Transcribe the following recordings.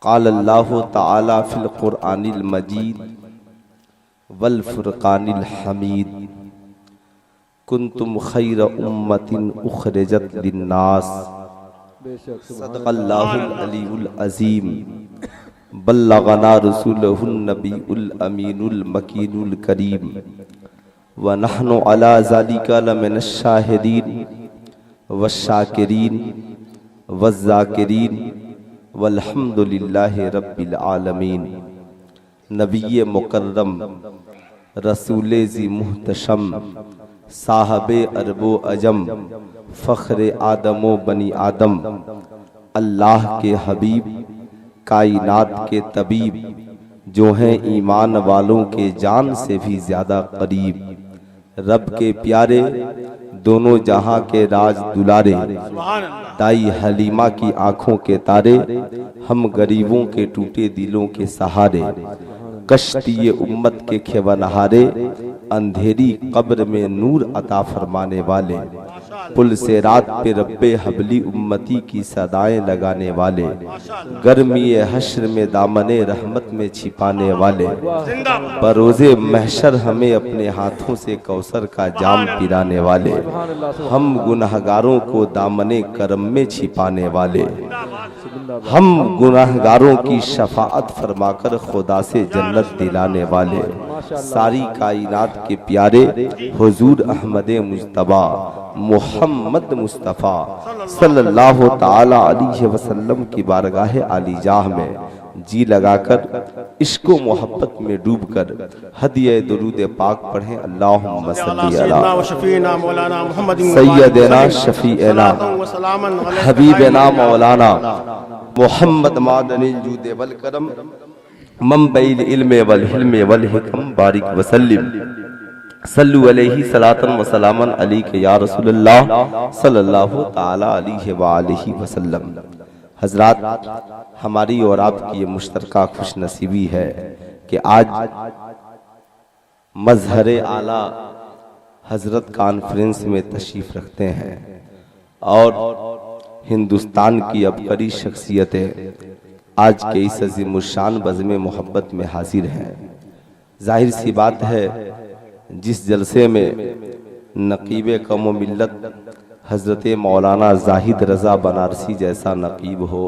क़ाल अल्लाहु तआला फ़िल क़ुरआनिल मजीद वल फ़ुरक़ानिल हमीद कुन्तुम खैर उम्मतिन उख़रिजत लिन्नास सदक़ल्लाहुल अलीयुल अज़ीम बल्लगना रसूलुहुन नबीउल अमीनुल मकीनुल करीम व नहनु अला ज़ालिका लमिनश शाहिदीन वश्शाकिरीन वज़्ज़ाकिरीन वल्हम्दुलिल्लाहि रब्बिल आलमीन। नबी मुकर्रम रसूल ज़ी मुहतशम साहबे अरबो अजम फ़ख्र आदमो बनी आदम अल्लाह के हबीब कायनात के तबीब जो हैं ईमान वालों के जान से भी ज़्यादा करीब, रब के प्यारे दोनों जहां के राज दुलारे, दाई हलीमा की आंखों के तारे, हम गरीबों के टूटे दिलों के सहारे, कश्ती उम्मत के खेवनहारे, अंधेरी कब्र में नूर अता फरमाने वाले, पुल से रात पे रब्बे हबली उम्मती की सदाएं लगाने वाले, गर्मी हश्र में दामने रहमत में छिपाने वाले, बरोज़े महशर हमें अपने हाथों से कौसर का जाम पिलाने वाले, हम गुनहगारों को दामने करम में छिपाने वाले, हम गुनहगारों की शफाअत फरमाकर खुदा से जन्नत दिलाने वाले, सारी कायनात के प्यारे हुजूर अहमद मुज्तबा मोहम्मद मुस्तफ़ा सल्लल्लाहु ताला अलैहि वसल्लम की बारगाह आलीजाह में जी लगाकर इश्क व मोहब्बत में डूबकर हदिया दुरूद पाक पढ़ें। अल्लाहुम्मा सल्ली अला सय्यदना शफीअना हबीबना मौलाना मोहम्मद मादनिल जूद वल करम मंबइल इल्म वल हिल्म वल हिकम बारिक वसल्लिम सल्लु अलैहि सलातन व सलामन अलैका या रसूलल्लाह सल्लल्लाहु ताला अलैहि व आलिहि वसल्लम। हजरात, हमारी और आपकी ये मुश्तरका खुश नसीबी है कि आज मजहर आला हजरत कॉन्फ्रेंस में तशरीफ रखते हैं और हिंदुस्तान की अबकरी शख्सियतें आज के इस अज़ीमुश्शान बज़्म मोहब्बत में हाजिर हैं। जाहिर सी बात है, जिस जलसे में नकीब कौम मिल्लत हज़रत मौलाना जाहिद रज़ा बनारसी जैसा नकीब हो,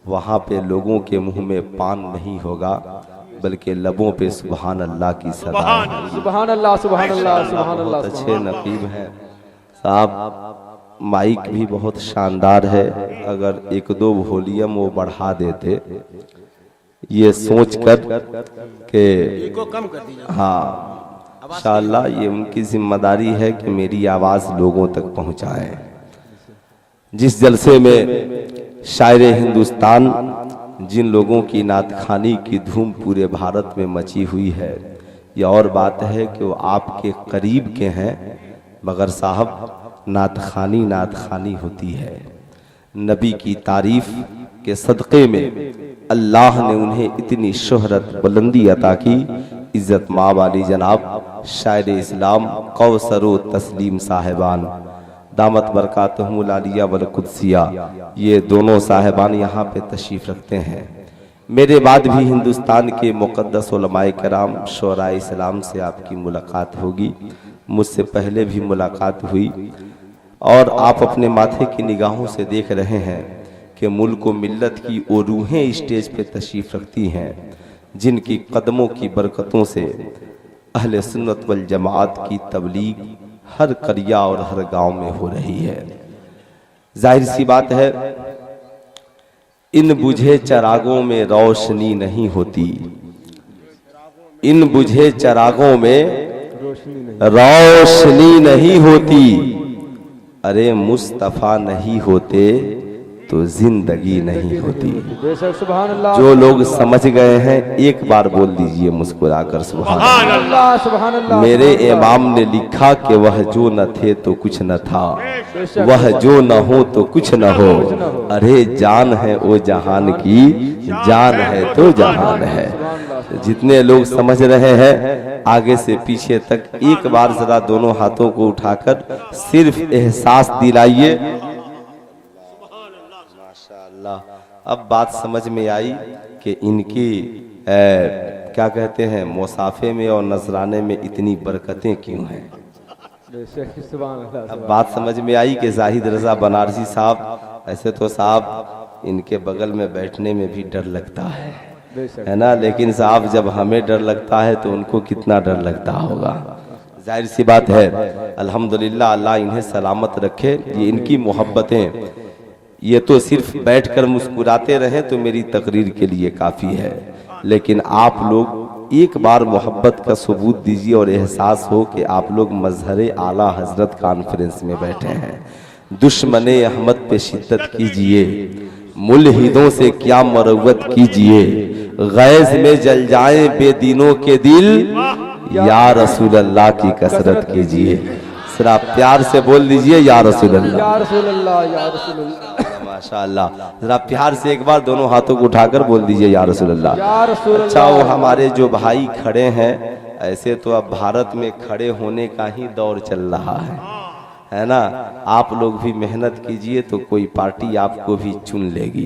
वहाँ पे लोगों के मुंह में पान नहीं होगा बल्कि लबों पे सुबहान अल्लाह की सदा है। सुबहान अल्लाह, सुबहान अल्लाह, सुबहान अल्लाह। बहुत अच्छे नकीब हैं साहब, माइक भी बहुत शानदार है, अगर एक दो वॉल्यूम वो बढ़ा देते ये सोचकर के हाँ इंशाअल्लाह ये उनकी जिम्मेदारी है कि मेरी आवाज़ लोगों तक पहुंचाएं। जिस जलसे में शायर हिंदुस्तान जिन लोगों की नातखानी की धूम पूरे भारत में मची हुई है, ये और बात है कि वो आपके करीब के हैं, मगर साहब नातखानी होती है। नबी की तारीफ के सदक़े में अल्लाह ने उन्हें इतनी शोहरत बुलंदी अता की। इज़्ज़त माँ वाली जनाब शायर इस्लाम कौसरो तस्लीम साहिबान दामत बरकातहुमुल आलिया वल कुद्सिया, ये दोनों साहिबान यहाँ पे तशरीफ़ रखते हैं। मेरे बाद भी हिंदुस्तान के मुक़द्दस उलमाए कराम शोराए इस्लाम से आपकी मुलाकात होगी, मुझसे पहले भी मुलाकात हुई और आप अपने माथे की निगाहों से देख रहे हैं कि मुल्क व मिल्लत की वो रूहें स्टेज पे तशरीफ़ रखती हैं जिनकी कदमों की बरकतों से अहले सुन्नत वल जमात की तबलीग हर करिया और हर गांव में हो रही है। जाहिर सी बात है, इन बुझे चरागों में रोशनी नहीं होती, इन बुझे चरागों में रोशनी नहीं होती, अरे मुस्तफ़ा नहीं होते तो जिंदगी नहीं होती। जो लोग समझ गए हैं एक बार बोल दीजिए मुस्कुराकर सुभान अल्लाह, सुभान अल्लाह। मेरे इमाम ने लिखा कि वह जो न थे तो कुछ न था, वह जो न हो तो कुछ न हो, अरे जान है ओ जहान की, जान है तो जहान है। जितने लोग समझ रहे हैं आगे से पीछे तक एक बार जरा दोनों हाथों को उठाकर सिर्फ एहसास दिलाइए। अब बात समझ में आई कि इनकी क्या कहते हैं मुसाफे में और नजराने में इतनी बरकतें क्यों हैं। अब बात समझ में आई कि जाहिद रजा बनारसी साहब, ऐसे तो साहब इनके बगल में बैठने में भी डर लगता है ना, लेकिन साहब जब हमें डर लगता है तो उनको कितना डर लगता होगा। जाहिर सी बात है, अल्हम्दुलिल्लाह, अल्लाह इन्हें सलामत रखे। ये इनकी मोहब्बतें, ये तो सिर्फ बैठकर मुस्कुराते रहें तो मेरी तकरीर के लिए काफ़ी है, लेकिन आप लोग एक बार मोहब्बत का सबूत दीजिए और एहसास हो कि आप लोग मजहर आला हजरत कॉन्फ्रेंस में बैठे हैं। दुश्मने अहमद पे शिद्दत कीजिए, मुल्हिदों से क्या मरवत कीजिए, गैज़ में जल जाए बेदीनों के दिल, या रसूल अल्लाह की कसरत कीजिए। सिर्फ आप प्यार से बोल दीजिए या रसूल अल्लाह, या रसूल अल्लाह, या रसूल अल्लाह। माशाअल्लाह, जरा प्यार से एक बार दोनों हाथों को उठाकर बोल दीजिए या रसूल अल्लाह, या रसूल अल्लाह। अच्छा, वो हमारे जो भाई खड़े हैं, ऐसे तो अब भारत में खड़े होने का ही दौर चल रहा है ना। आप लोग भी मेहनत कीजिए तो कोई पार्टी आपको भी चुन लेगी,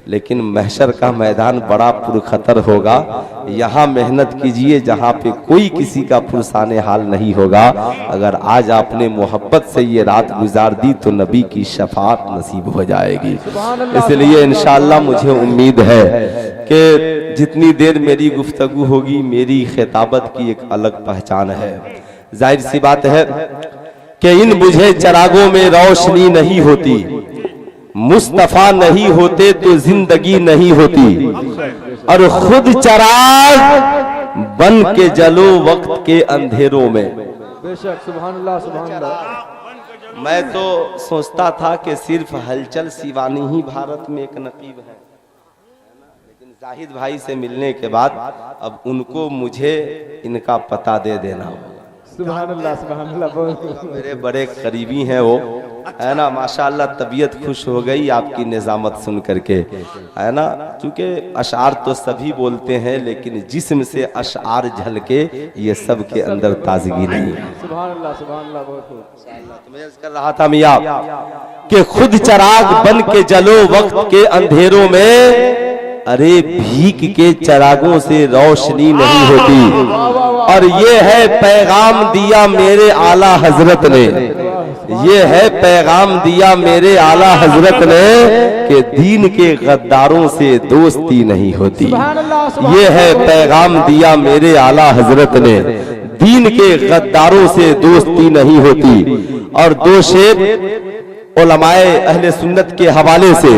लेकिन महशर का मैदान बड़ा पुरखतर होगा। यहाँ मेहनत कीजिए जहाँ पे कोई किसी का पुरसाने हाल नहीं होगा। अगर आज आपने मोहब्बत से ये रात गुजार दी तो नबी की शफाअत नसीब हो जाएगी। इसलिए इंशाअल्लाह मुझे उम्मीद है कि जितनी देर मेरी गुफ्तगू होगी, मेरी खिताबत की एक अलग पहचान है। जाहिर सी बात है कि इन बुझे चरागों में रोशनी नहीं होती, मुस्तफा नहीं होते तो जिंदगी नहीं होती, और खुद चराग बन के जलो वक्त के अंधेरों में। बेशक, सुभान अल्लाह, सुभान अल्लाह। मैं तो सोचता था कि सिर्फ हलचल शिवानी ही भारत में एक नकीब है, लेकिन जाहिद भाई से मिलने के बाद अब उनको मुझे इनका पता दे देना होगा। सुभान अल्लाह, सुभान अल्लाह। मेरे बड़े करीबी हैं वो, है ना। माशाअल्लाह, तबीयत खुश हो गई आपकी निजामत सुन करके, है ना। क्योंकि अशार तो सभी बोलते हैं, लेकिन जिस्म से अशार झलके ये सब के अंदर ताजगी नहीं है। सुभान अल्लाह, सुभान अल्लाह। बहुत तो मैं कर रहा था मियां कि खुद चराग बन के जलो वक्त के अंधेरों में, अरे भीख के चरागों से रोशनी नहीं होती। और ये है पैगाम दिया मेरे आला हजरत ने, ये है पैगाम दिया मेरे आला हजरत ने कि दीन के गद्दारों से दोस्ती नहीं होती। ये है पैगाम दिया मेरे आला हजरत ने, दीन के गद्दारों से दोस्ती नहीं होती। और दो शेर उलमाए अहले सुन्नत के हवाले से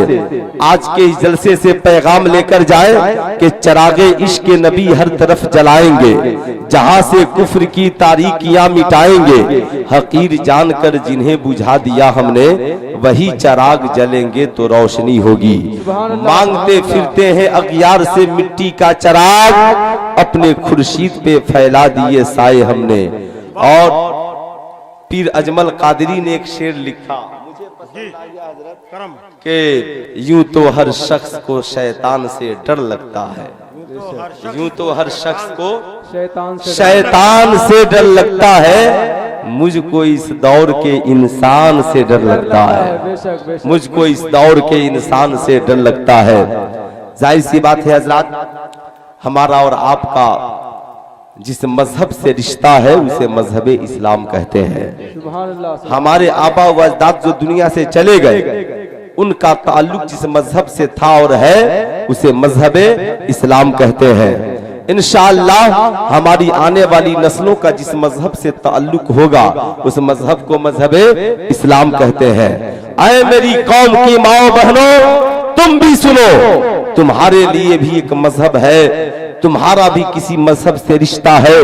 आज के इस जलसे से पैगाम लेकर जाए कि चरागे इश्क नबी हर तरफ जलाएंगे, जहां से कुफ्र की तारीकियां मिटाएंगे। हकीर जानकर जिन्हें बुझा दिया हमने, वही चराग जलेंगे तो रोशनी होगी। मांगते फिरते हैं अगियार से मिट्टी का चराग, अपने खुर्शीद पे फैला दिए साए हमने। और पीर अजमल कादरी ने एक शेर लिखा, कि यूं तो हर शख्स को शैतान से डर लगता है, यूं तो हर शख्स को शैतान से डर लगता है, मुझको इस दौर के इंसान से डर लगता है, मुझको इस दौर के इंसान से डर लगता है। जाहिर सी बात है हजरात, हमारा और आपका जिस मजहब से रिश्ता है उसे मजहब इस्लाम कहते हैं। हमारे आबा व अजदाद जो दुनिया से चले गए, उनका ताल्लुक जिस मजहब से था और है उसे मजहब इस्लाम कहते हैं। इंशाअल्लाह हमारी आने वाली नस्लों का जिस मजहब से ताल्लुक होगा उस मजहब को मजहब इस्लाम कहते हैं। आए मेरी कौम की माओ बहनों, तुम भी सुनो, तुम्हारे लिए भी एक मजहब है, तुम्हारा भी किसी मजहब से रिश्ता है।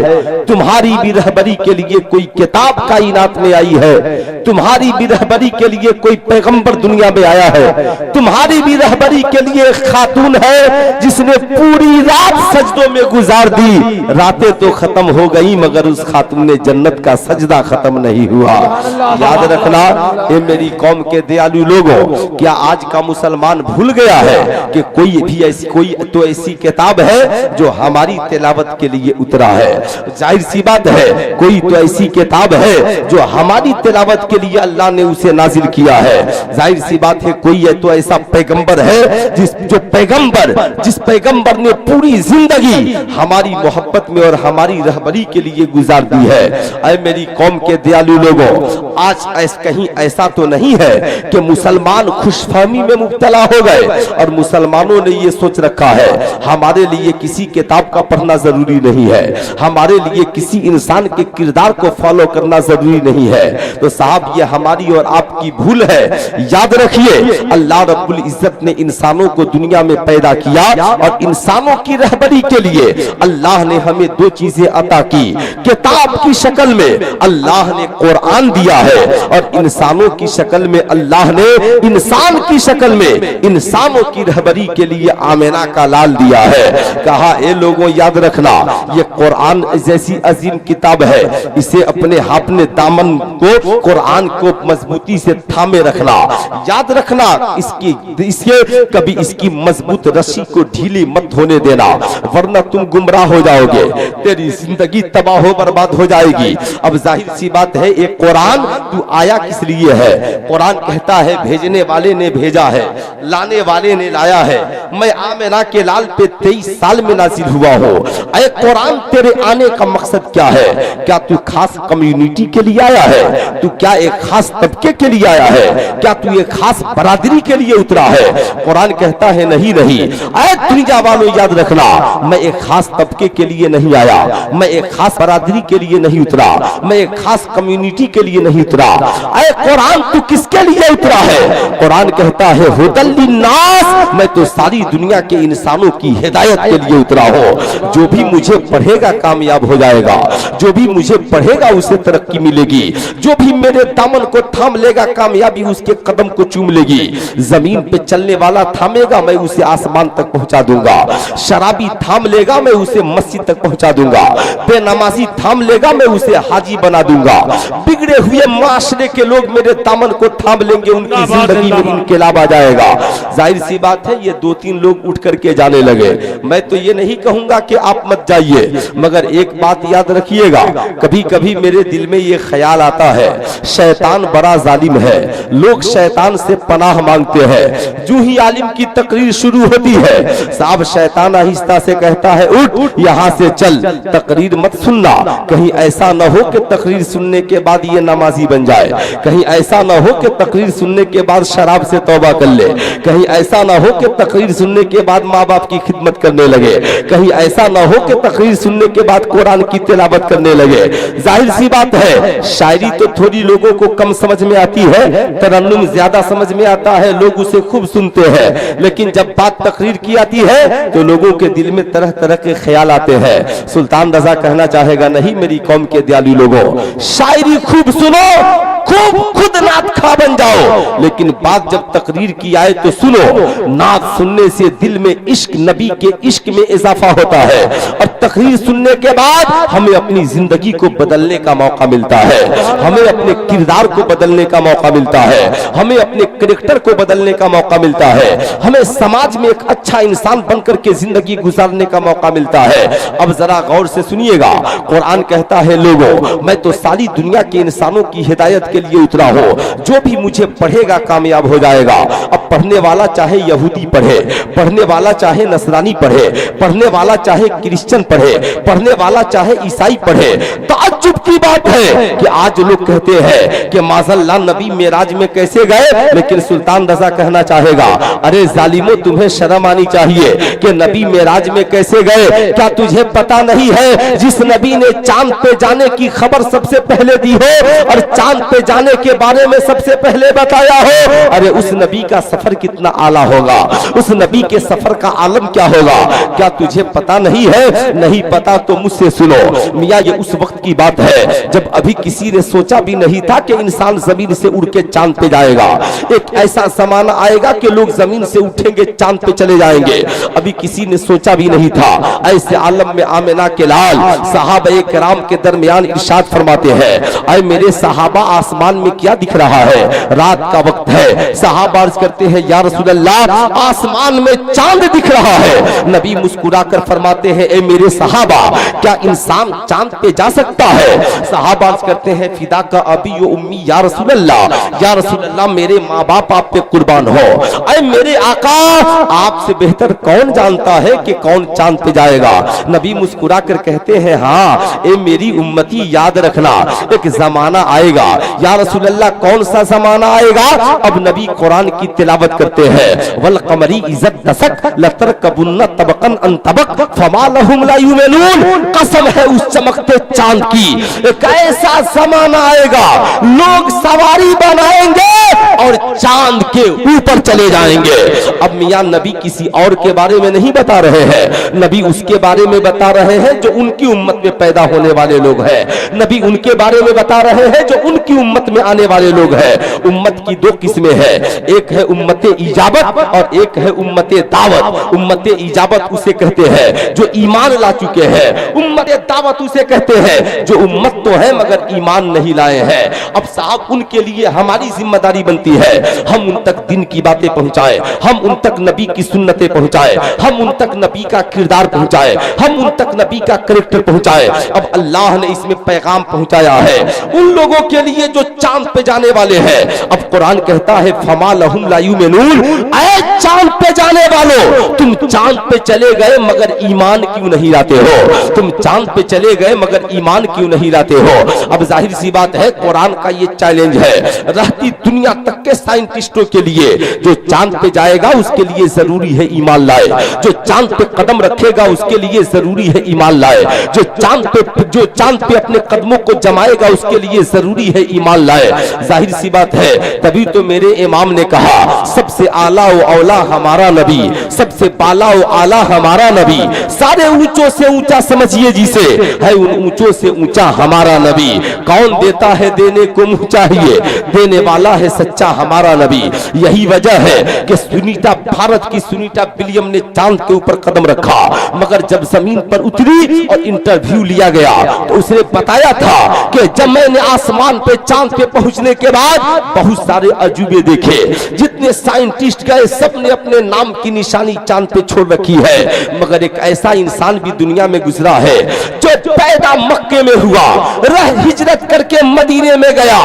तुम्हारी भी रहबरी के लिए कोई किताब कायनात में आई है, तुम्हारी भी रहबरी के लिए कोई पैगंबर दुनिया में आया है, तुम्हारी भी रहबरी के लिए एक खातून है जिसने पूरी रात सजदों में गुजार दी। रातें तो खत्म हो गई मगर उस खातून ने जन्नत का सजदा खत्म नहीं हुआ। याद रखना ये मेरी कौम के दयालु लोगों, क्या आज का मुसलमान भूल गया है कि कोई भी ऐसी किताब है जो हमारी तिलावत के लिए उतरा है? जाहिर सी बात है कोई तो ऐसी किताब है जो हमारी तिलावत के लिए अल्लाह ने उसे नाजिल किया है। जाहिर सी बात है कोई है तो ऐसा पैगंबर है जिस पैगंबर ने पूरी जिंदगी हमारी मोहब्बत में और हमारी रहबरी के लिए गुजार दी है। ऐ मेरी कौम के दयालु लोगों, आज कहीं ऐसा तो नहीं है कि मुसलमान खुशफहमी में मुब्तला हो गए और मुसलमानों ने ये सोच रखा है हमारे लिए किसी किताब का पढ़ना जरूरी नहीं है, हमारे लिए किसी इंसान के किरदार को फॉलो करना जरूरी नहीं है। तो साहब ये हमारी और आपकी भूल है। याद रखिए अल्लाह रब्बुल इज्जत ने इंसानों को दुनिया में पैदा किया और इंसानों की रहबरी के लिए अल्लाह ने हमें दो चीजें अता की। किताब की शक्ल में अल्लाह ने कुरान दिया है और इंसानों की शक्ल में अल्लाह ने इंसान की शक्ल में इंसानों की रहबरी के लिए आमिना का लाल दिया है। कहा ए लोगों याद रखना ये कुरान जैसी अजीम किताब है, इसे अपने अपने दामन को कुरान को मजबूती से थामे रखना। याद रखना इसके कभी इसकी मजबूत रस्सी को ढीली मत होने देना, वरना तुम गुमराह हो जाओगे, तेरी जिंदगी तबाह हो बर्बाद हो जाएगी। अब जाहिर सी बात है एक कुरान तू आया किस लिए है? कुरान कहता है भेजने वाले ने भेजा है, लाने वाले ने लाया है। मैं आमिना के लाल पे 23 साल में नाजिल हुआ हो। ऐ कुरान तेरे आने का मकसद क्या है? क्या तू खास कम्युनिटी के लिए आया है? तू क्या एक खास तबके के लिए आया है? क्या तू एक खास बरादरी के लिए उतरा है? कुरान कहता है नहीं नहीं। ऐ दुनिया वालों याद रखना मैं एक खास तबके के लिए नहीं आया, मैं एक खास बरादरी के लिए नहीं उतरा, मैं एक खास कम्युनिटी के लिए नहीं उतरा। ऐ कुरान तू किसके लिए उतरा है? कुरान कहता है हुदल लिन्नास, मैं तो सारी दुनिया के इंसानों की हिदायत के लिए उतरा हो। जो भी मुझे पढ़ेगा कामयाब हो जाएगा, जो भी मुझे पढ़ेगा उसे तरक्की मिलेगी, जो भी मेरे दामन को थाम लेगा कामयाबी उसके कदम को चूम लेगी। जमीन पे चलने वाला थामेगा मैं उसे आसमान तक पहुंचा दूंगा, शराबी थाम लेगा मैं उसे मस्जिद तक पहुंचा दूंगा, बेनमाजी थाम लेगा मैं उसे हाजी बना दूंगा। बिगड़े हुए माशरे के लोग मेरे दामन को थाम लेंगे, उनकी जिंदगी में इनकलाब आ जाएगा। जाहिर सी बात है ये 2-3 लोग उठ करके जाने लगे। मैं तो ये नहीं कहूंगा कि आप मत जाइए, मगर एक बात याद रखिएगा, कभी कभी मेरे दिल में ये ख्याल आता है शैतान बड़ा जालिम है, लोग शैतान से पनाह मांगते हैं। जो ही आलिम की तकरीर शुरू होती है साहब शैतान आहिस्ता से कहता है उठ यहाँ से चल, तकरीर मत सुनना, कहीं ऐसा न हो कि तकरीर सुनने के बाद ये नमाजी बन जाए, कहीं ऐसा न हो कि तकरीर सुनने के बाद शराब से तौबा कर ले, कहीं ऐसा न हो कि तकरीर सुनने के बाद माँ बाप की खिदमत करने लगे, कहीं ऐसा न हो कि तकरीर सुनने के बाद कुरान की तिलावत करने लगे। जाहिर सी बात है शायरी तो थोड़ी लोगों को कम समझ में आती है, तरन्नुम ज्यादा समझ में आता है, लोग उसे खूब सुनते हैं, लेकिन जब बात तकरीर की आती है तो लोगों के दिल में तरह तरह के ख्याल आते हैं। सुल्तान रजा कहना चाहेगा नहीं मेरी कौम के दयालु लोगों, शायरी खूब सुनो, खूब खुद नात खा बन जाओ, लेकिन बात जब तकरीर की आए तो सुनो। नात सुनने से दिल में इश्क, नबी के इश्क में इजाफा होता है और तकरीर सुनने के बाद हमें अपनी जिंदगी को बदलने का मौका मिलता है, हमें अपने किरदार को बदलने का मौका मिलता है, हमें अपने कैरेक्टर को बदलने का मौका मिलता है, हमें समाज में एक अच्छा इंसान बनकर के जिंदगी गुजारने का मौका मिलता है। अब जरा गौर से सुनिएगा, कुरान कहता है लोगों मैं तो सारी दुनिया के इंसानों की हिदायत के लिए उतरा हो, जो भी मुझे पढ़ेगा कामयाब हो जाएगा। अब पढ़ने वाला चाहे यहूदी पढ़े, पढ़ने वाला चाहे नसरानी पढ़े, पढ़ने वाला चाहे क्रिश्चियन पढ़े, पढ़ने वाला चाहे ईसाई पढ़े, ताज्जुब की बात है कि आज लोग कहते हैं कि माज़अल्लाह नबी मेराज में कैसे गए, लेकिन सुल्तान रजा कहना चाहेगा अरे जालिमो तुम्हें शर्म आनी चाहिए कि नबी मेराज में कैसे गए। क्या तुझे पता नहीं है जिस नबी ने चांद पे जाने की खबर सबसे पहले दी हो और चांद पे जाने के बारे में सबसे पहले बताया हो, अरे उस नबी का सफर कितना आला होगा, उस नबी के सफर का आलम क्या होगा। क्या तुझे पता नहीं है? नहीं पता तो मुझसे सुनो मियाँ, ये उस वक्त की बात है जब अभी किसी ने सोचा भी नहीं था कि इंसान जमीन से उड़ के चांद पे जाएगा। एक ऐसा जमाना आएगा कि लोग जमीन से उठेंगे चांद पे चले जाएंगे, अभी किसी ने सोचा भी नहीं था। ऐसे आलम में आमिना के लाल सहाबा किराम के दरमियान इरशाद फरमाते हैं ऐ मेरे सहाबा आसमान में क्या दिख रहा है? रात का वक्त है। सहाबा अर्ज करते हैं या रसूल अल्लाह आसमान में चांद दिख रहा है। नबी मुस्कुराकर फरमाते हैं ए मेरे सहाबा क्या इंसान चांद पे जा सकता है? सहाबा अर्ज करते हैं फिदा का अबी व उम्मी या रसूल अल्लाह, मेरे माँ बाप आप पे कुर्बान हो। अरे मेरे आका, आपसे बेहतर कौन जानता है कि कौन चांद पे जाएगा। नबी मुस्कुरा कर कहते हैं हाँ ए मेरी उम्मती याद रखना, एक जमाना आएगा। या रसूल अल्लाह कौन सा जमाना आएगा। अब नबी कुरान की तिलावत करते हैं वल कमरी इज़्ज़त दसक लतरकबुन्ना तबकन अन तबक फमा लहुम ला युमिनून। कसम है उस चमकते चांद की, एक ऐसा जमाना आएगा लोग सवारी बनाएंगे और चांद के ऊपर चले जाएंगे। अब मियां नबी किसी और के बारे में नहीं बता रहे हैं, नबी उसके बारे में बता रहे हैं जो उनकी उम्मत में पैदा होने वाले लोग हैं। नबी उनके बारे में बता रहे हैं जो उनकी उम्मत में आने वाले लोग हैं। उम्मत की दो किस्में हैं, एक है उम्मत इजाबत और एक है उम्मत दावत। उम्मत इजाबत उसे कहते हैं जो ईमान ला चुके हैं, उम्मत दावत उसे कहते हैं जो उम्मत तो है मगर ईमान नहीं लाए हैं। अब साहब उनके लिए हमारी जिम्मेदारी बनती है हम उन तक दिन की बातें पहुंचाएं, हम उन तक नबी की सुन्नतें पहुंचाएं, हम उन तक नबी का किरदार पहुंचाएं, हम उन तक नबी का कैरेक्टर पहुंचाएं। अब अल्लाह ने इसमें पैगाम पहुंचाया है उन लोगों के लिए जो चांद पे जाने वाले हैं। अब कुरान कहता है फमा लहुम ला युमिनून, ऐ चांद पे जाने वालों, तुम चांद पे चले गए मगर ईमान क्यों नहीं लाते हो। तुम चांद पे चले गए मगर ईमान क्यों नहीं लाते हो। अब जाहिर सी बात है कुरान का ये चैलेंज है रहती दुनिया तक के साइंटिस्टों के लिए, जो चांद पे जाएगा उसके लिए जरूरी है ईमान लाए, जो चांद पे कदम रखेगा उसके लिए जरूरी है ईमान लाए, जो चांद पे अपने कदमों को जमाएगा उसके लिए जरूरी है ईमान लाए। जाहिर सी बात है तभी तो मेरे इमाम ने कहा सबसे आला व औला हमारा नबी, सबसे बाला व आला हमारा नबी, सारे ऊंचों से ऊंचा समझिए जिसे है उन ऊंचों से ऊंचा हमारा नबी। कौन देता है देने को मुंह चाहिए, देने वाला है सच्चा हमारा नबी। यही वजह है कि सुनीता भारत की सुनीता विलियम ने चांद के ऊपर कदम रखा, मगर जब जमीन पर उतरी और इंटरव्यू लिया गया तो उसने बताया था कि जब मैंने आसमान पे चांद पे पहुंचने के बाद बहुत सारे अजूबे देखे, जितने साइंटिस्ट गए सबने अपने नाम की निशानी चांद पे छोड़ रखी है, मगर एक ऐसा इंसान भी दुनिया में गुजरा है जो पैदा मक्के में हुआ, रह हिजरत करके मदीने में गया,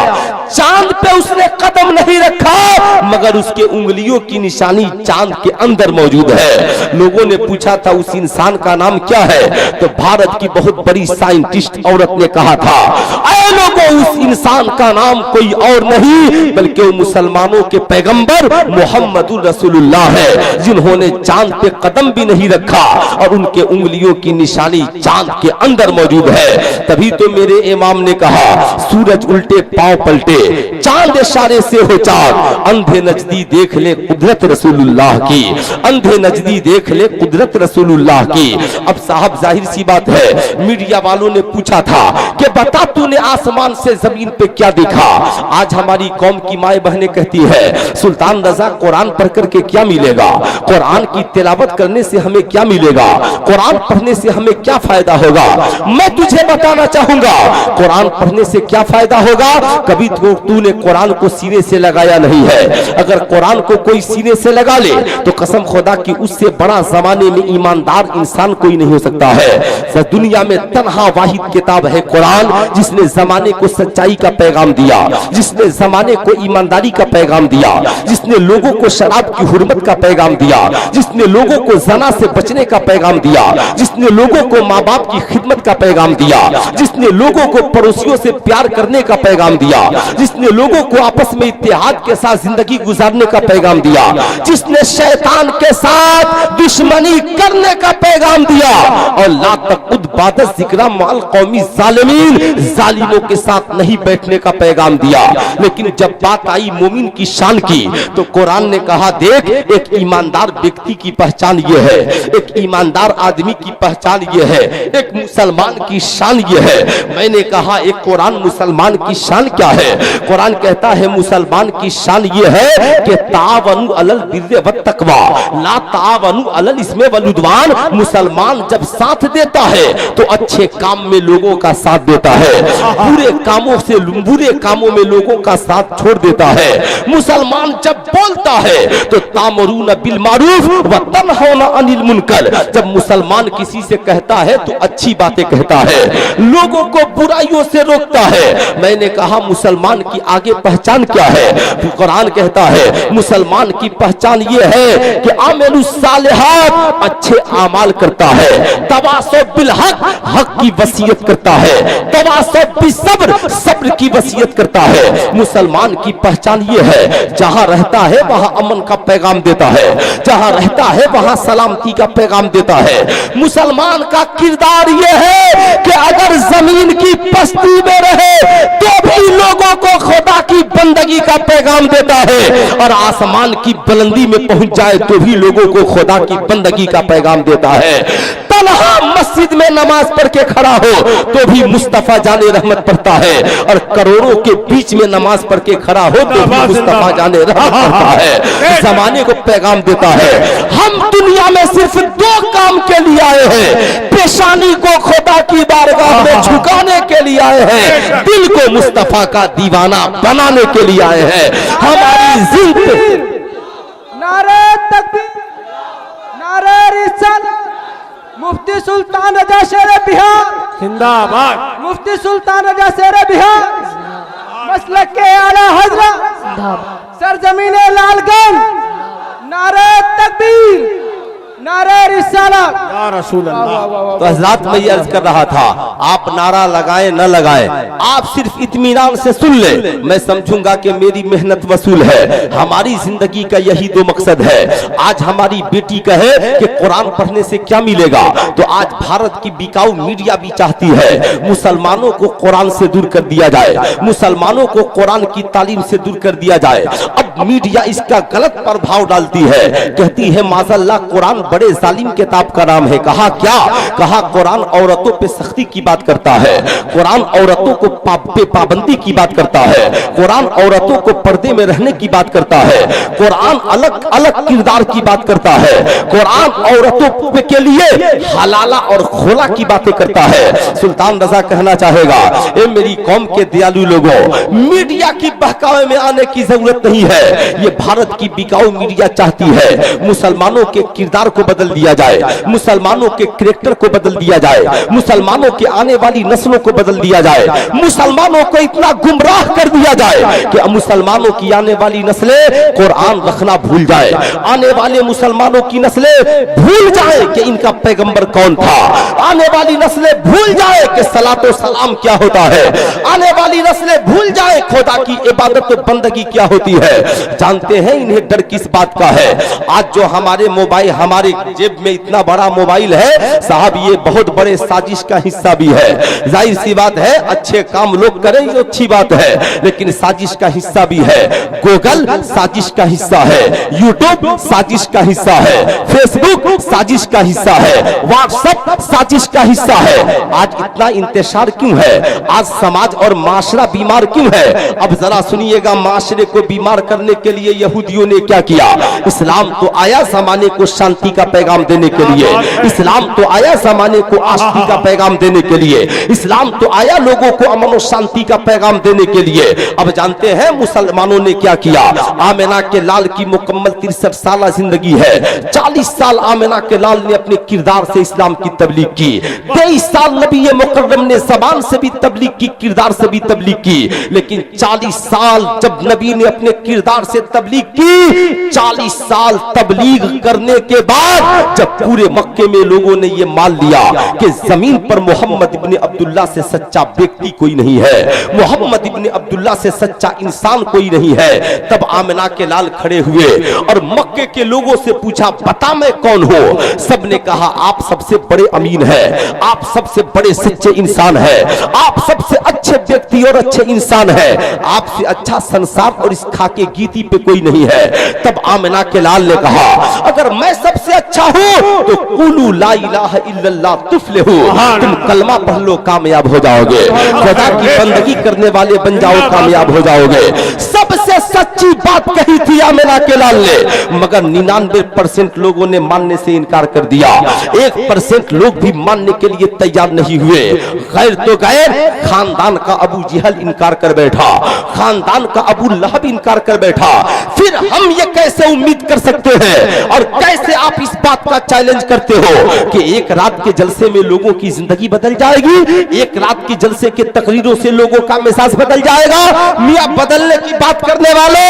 चांद पे उसने कदम नहीं रखा मगर उसके उंगलियों की निशानी चांद के अंदर मौजूद है। लोगों ने पूछा था उस इंसान का नाम क्या है, तो भारत की बहुत बड़ी साइंटिस्ट औरत ने कहा था ऐ लोगों उस इंसान का नाम कोई और नहीं बल्कि वो मुसलमानों के पैगंबर मोहम्मदुर रसूलुल्लाह है, जिन्होंने चांद पे कदम भी नहीं रखा और उनके उंगलियों की निशानी चांद के अंदर मौजूद है। तभी तो मेरे इमाम ने कहा सूरज उल्टे पांव पलटे, चांद इशारे से हो चाक, अंधे नजदी देख ले कुदरत रसूलुल्लाह की, अंधे नजदी देख ले कुदरत रसूलुल्लाह की। अब साहब जाहिर सी बात है मीडिया वालों ने पूछा था कि बता तूने आसमान से जमीन पे क्या देखा। आज हमारी कौम की माए बहनें कहती है सुल्तान रजा कुरान पढ़ करके क्या मिलेगा, कुरान की तिलावत करने से हमें क्या मिलेगा, कुरान पढ़ने से हमें क्या फायदा होगा। मैं तुझे बताना चाहूंगा कुरान पढ़ने से क्या फायदा होगा। कभी तूने कुरान को सीने से लगाया नहीं है, अगर कुरान को कोई सीने से लगा ले तो कसम खुदा की उससे बड़ा जमाने में ईमानदार इंसान कोई नहीं हो सकता है। दुनिया में तन्हा वाहिद किताब है कुरान जिसने जमाने को सच्चाई का पैगाम दिया, जिसने जमाने को ईमानदारी का पैगाम दिया, जिसने लोगों को शराब की हुर्मत का पैगाम दिया, जिसने लोगों को जना से बचने का पैगाम दिया, जिसने लोगों को माँ बाप की खिदमत का पैगाम दिया, जिसने लोगों को पड़ोसियों से प्यार करने का पैगाम दिया, जिसने लोगों को आपस में इत्तेहाद के साथ जिंदगी गुजारने का पैगाम दिया, जिसने शैतान के साथ दुश्मनी करने का पैगाम दिया और ला तक़ुद बाद ज़िक्रा माल कौमी ज़ालिमीन, जालिमों के साथ नहीं बैठने का पैगाम दिया। लेकिन जब बात आई मोमिन की शान की तो कुरान ने कहा देख एक ईमानदार व्यक्ति की पहचान ये है, एक ईमानदार आदमी की पहचान ये है, एक मुसलमान की शान ये है। मैंने कहा एक कुरान मुसलमान की शान क्या है। कुरान कहता है मुसलमान की शान ये है कि तावनु अलल बिर्रि व तक़वा ला तावनु अलल इस्मि वल उद्वान। मुसलमान जब साथ देता है तो अच्छे काम में लोगों का साथ देता देता है, बुरे कामों में लोगों का साथ छोड़ देता है। मुसलमान जब बोलता है तो तामरून बिल मारूफ व तनहौना अनिल मुनकर, जब मुसलमान किसी से कहता है तो अच्छी बातें कहता है, लोगों को बुराइयों से रोकता है। मैंने कहा मुसलमान की आगे पहचान क्या है? कुरान कहता है मुसलमान की पहचान ये है कि आमेलुस सालिहात, अच्छे आमाल करता है, तवासौ बिल हक, हक की वसीयत करता है, तवासौ बिस्सब्र, सब्र की वसीयत करता है। मुसलमान की पहचान ये है जहां रहता है वहां अमन का पैगाम देता है, जहां रहता है वहां सलामती का पैगाम देता है। मुसलमान का किरदार ये है कि अगर जमीन की पस्ती में रहे तो भी लोगों को खुदा की बंदगी का पैगाम देता है, और आसमान की बुलंदी में पहुंच जाए तो भी लोगों को खुदा की बंदगी का पैगाम देता है। तन्हा मस्जिद में नमाज पढ़ के खड़ा हो तो भी मुस्तफा जाने रहमत पढ़ता है, और करोड़ों के बीच में नमाज पढ़ के खड़ा हो तो भी मुस्तफा जाने रहमत पढ़ता है, जमाने को पैगाम देता है। हम दुनिया में सिर्फ दो काम के लिए आए हैं, पेशानी को खुदा की बारगाह में झुकाने के लिए आए हैं, दिल को मुस्तफा का दीवाना बनाने के लिए आए हैं। हमारी जिंदगी नारे तकबीर, नारे रिसालत, मुफ्ती सुल्तान रजा शेर बिहार जिंदाबाद, मुफ्ती सुल्तान रजा शेर बिहार, मसलक के आला हजरत सरजमीने लालगंज, नारे तकबीर, नारे रिसालत या रसूल अल्लाह। तो हजरात मैं ये अर्ज कर रहा था, आप नारा लगाए न लगाए, आप सिर्फ इत्मीनान से सुन ले, मैं समझूंगा कि मेरी मेहनत वसूल है। हमारी जिंदगी का यही दो मकसद है। आज हमारी बेटी कहे कि कुरान पढ़ने से क्या मिलेगा, तो आज भारत की बिकाऊ मीडिया भी चाहती है मुसलमानों को कुरान से दूर कर दिया जाए, मुसलमानों को कुरान की तालीम से दूर कर दिया जाए। अब मीडिया इसका गलत प्रभाव डालती है, कहती है माज़अल्लाह कुरान बड़े जालिम किताब का नाम है। कहा क्या? कहा कुरान औरतों पे सख्ती की बात करता है, कुरान औरतों को पे पाबंदी की बात करता है, कुरान औरतों को पर्दे में रहने की बात करता है, कुरान अलग अलग किरदार की बात करता है, कुरान औरतों के लिए हलाला और खोला की बातें करता है। सुल्तान रजा कहना चाहेगा, ए मेरी कौम के दयालु लोगों, मीडिया की बहकावे में आने की जरूरत नहीं है। ये भारत की बिकाऊ मीडिया चाहती है मुसलमानों के किरदार को बदल दिया जाए, मुसलमानों के कैरेक्टर को बदल दिया जाए, मुसलमानों के आने वाली नस्लों को बदल दिया जाए, मुसलमानों को इतना गुमराह कर दिया जाए कि मुसलमानों की आने वाली नस्लें कुरान रखना भूल जाए, आने वाले मुसलमानों की नस्लें भूल जाए कि इनका पैगंबर कौन था, आने वाली नस्लें भूल जाए कि सलातो सलाम क्या होता है, आने वाली नस्लें भूल जाए खुदा की इबादत और बंदगी क्या होती है। जानते हैं इन्हें डर किस बात का है? आज जो हमारे मोबाइल, हमारे जेब में इतना बड़ा मोबाइल है साहब, ये बहुत बड़े साजिश का हिस्सा भी है। जाहिर सी बात है अच्छे काम लोग करें ये अच्छी बात है, लेकिन साजिश का हिस्सा भी है। गूगल साजिश का हिस्सा है, यूट्यूब साजिश का हिस्सा है, फेसबुक साजिश का हिस्सा है, व्हाट्सएप साजिश का हिस्सा है। आज इतना इंतशार क्यों है? आज समाज और माशरा बीमार क्यों है? अब जरा सुनिएगा, माशरे को बीमार करने के लिए यहूदियों ने क्या किया? इस्लाम तो आया जमाने को शांति का पैगाम देने के लिए, इस्लाम तो आया जमाने को आशिकी का पैगाम देने के लिए, इस्लाम तो आया लोगों को अमन और शांति का पैगाम देने के लिए। अब जानते हैं मुसलमानों ने क्या किया? आमिना के लाल की मुकम्मल 63 साल जिंदगी है, 40 साल आमिना के लाल ने अपने किरदार से इस्लाम की तबलीग की, 23 साल नबी मुकर्रम ने ज़बान से भी तबलीग की, किरदार से भी तबलीग की, लेकिन 40 साल जब नबी ने अपने किरदार से तबलीग की, 40 साल तबलीग करने के बाद जब पूरे मक्के में लोगों ने ये मान लिया कि जमीन पर मोहम्मद इब्ने अब्दुल्ला से सच्चा व्यक्ति कोई नहीं है, मोहम्मद इब्ने अब्दुल्ला से सच्चा इंसान कोई नहीं है, तब आमिना के लाल खड़े हुए और मक्के के लोगों से पूछा, बता मैं कौन हूं? सबने कहा आप सबसे बड़े अमीन हैं, आप सबसे बड़े सच्चे इंसान हैं, आप सबसे अच्छे व्यक्ति और अच्छे इंसान हैं, आपसे अच्छा संसार और इस खाके गीती पे कोई नहीं है। तब आमिना के लाल ने कहा, अगर मैं सबसे अच्छा हूं तो कुलू ला इलाहा इल्लल्लाह तुफलिहू, तुम कलमा पढ़ लो कामयाब हो जाओगे, खुदा की बंदगी करने वाले बन जाओ कामयाब हो जाओगे। सबसे सबसे सच्ची बात कही थी आमिना के लाल ने, मगर 99% लोगों ने मानने से इनकार कर दिया। 1% लोग भी मानने के लिए तैयार नहीं हुए। गैर तो गैर, खानदान का अबू जहल इनकार कर बैठा, खानदान का अबू लहब इनकार कर बैठा। फिर हम ये कैसे उम्मीद कर सकते हैं और कैसे आप इस बात का चैलेंज करते हो कि एक रात के जलसे में लोगों की जिंदगी बदल जाएगी, एक रात के जलसे के तकरीरों से लोगों का मिजाज बदल जाएगा? मियां बदलने की बात करने वालों,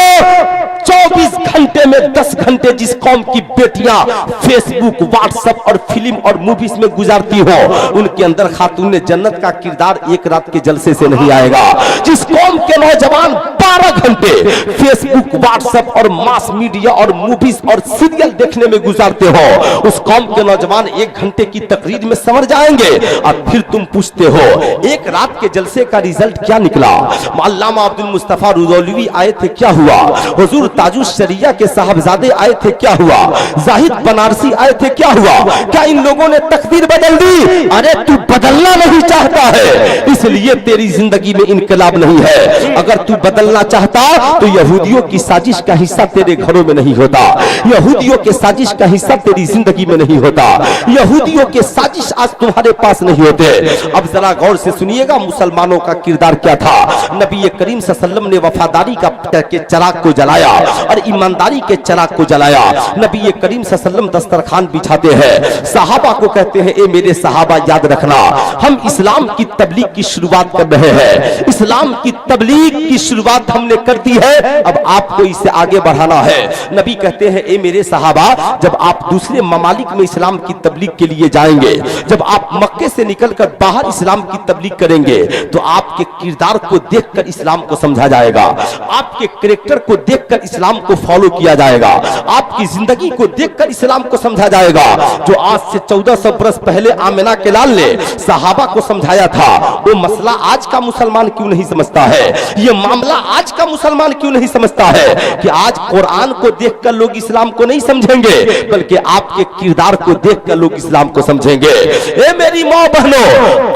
24 घंटे में 10 घंटे जिस कौम की बेटियां फेसबुक, व्हाट्सएप और फिल्म और मूवीज में गुजारती हो, उनके अंदर खातून जन्नत का किरदार एक रात के जलसे से नहीं आएगा। जिस कौम के नौजवान 12 घंटे फेसबुक, व्हाट्सएप और मास मीडिया और मूवीज और सीरियल देखने में गुजारते हो, उस कौम के नौजवान 1 घंटे की तकरीर में समझ जाएंगे। और फिर तुम पूछते हो एक रात के जलसे का रिजल्ट क्या निकला? अल्लामा अब्दुल मुस्तफा रुदौलवी आए थे, क्या हुआ? हुजूर ताजुश शरिया के साहबजादे आए थे, क्या हुआ? जाहिद बनारसी आए थे, क्या हुआ? क्या इन लोगों ने तकदीर बदल दी? अरे तू बदलना नहीं चाहता है, इसलिए तेरी जिंदगी में इनकलाब नहीं है। अगर तू बदलना चाहता तो यहूदियों की साजिश का हिस्सा तेरे घरों में नहीं होता, यहूदियों के साजिश का हिस्सा तेरी जिंदगी में नहीं होता, यहूदियों के साजिश आज तुम्हारे पास नहीं होते। अब जरा गौर से सुनिएगा मुसलमानों का किरदार क्या था। नबी करीम सल्लल्लाहु अलैहि वसल्लम ने वफादारी के चिराग को जलाया और ईमानदारी के चिराग को जलाया। नबी करीम सल्लल्लाहु अलैहि वसल्लम दस्तरखान बिछाते हैं, सहाबा को कहते हैं, ए मेरे सहाबा याद रखना, हम इस्लाम की तबलीग की शुरुआत कर रहे हैं, इस्लाम की तबलीग की शुरुआत हमने कर दी है, अब आपको इसे आगे बढ़ाना है। नबी कहते हैं, ए मेरे सहाबा, जब आप दूसरे ममालिक में इस्लाम की तबलीग के लिए जाएंगे, जब आप मक्के से निकलकर बाहर इस्लाम की तबलीग करेंगे, तो आपके किरदार को देखकर इस्लाम को समझा जाएगा, आपके कैरेक्टर को देखकर इस्लाम को फॉलो किया जाएगा, आपकी जिंदगी को देखकर इस्लाम को समझा जाएगा। जो आज से 1400 बरस पहले आमिना के लाल ने सहाबा को समझाया था, वो मसला आज का मुसलमान क्यों नहीं समझता है? ये मामला आज का मुसलमान क्यों नहीं समझता है कि आज कुरान को देखकर लोग इस्लाम को नहीं समझेंगे, बल्कि आपके किरदार को देखकर लोग इस्लाम को समझेंगे। ए मेरी माँ बहनों,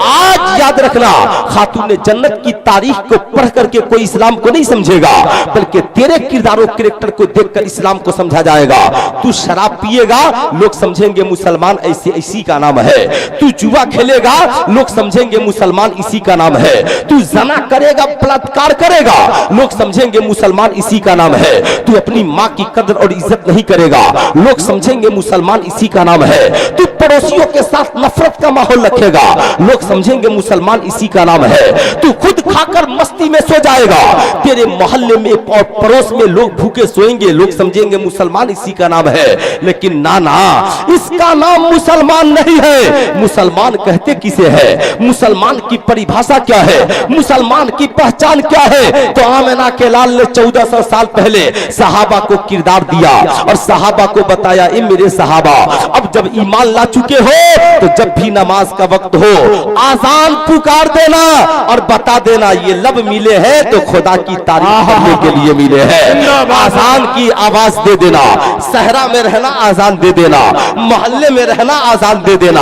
आज याद रखना, खातून जन्नत की तारीख को पढ़ करके कोई इस्लाम को नहीं समझेगा, बल्कि तेरे किरदारों कैरेक्टर को देखकर इस्लाम को समझा जाएगा। तू शराब पिएगा, लोग समझेंगे मुसलमान ऐसे इसी का नाम है। तू जुआ खेलेगा, लोग समझेंगे मुसलमान इसी का नाम है। तू जना करेगा, बलात्कार करेगा, लोग समझेंगे मुसलमान इसी का नाम है। तू अपनी माँ की कदर और इज्जत नहीं करेगा, लोग समझेंगे मुसलमान इसी का नाम है। तू पड़ोसियों के साथ नफरत का माहौल रखेगा, लोग समझेंगे मुसलमान इसी का नाम है। तू खुद खाकर मस्ती में सो जाएगा, तेरे मोहल्ले में और पड़ोस में लोग भूखे सोएंगे, लोग समझेंगे मुसलमान इसी का नाम है। लेकिन ना ना, इसका नाम मुसलमान नहीं है। मुसलमान कहते किसे है? मुसलमान की परिभाषा क्या है? मुसलमान की पहचान क्या है? तो आमिना के लाल ने 1400 साल पहले सहाबा को किरदार दिया और सहाबा को बताया, ए मेरे सहाबा, अब जब ईमान ला चुके हो तो जब भी नमाज का वक्त हो आजान पुकार देना और बता देना ये लब मिले हैं तो खुदा की तारीफ करने के लिए मिले हैं। आजान की आवाज दे देना, सहरा में रहना आजान दे देना, मोहल्ले में रहना आजान दे देना,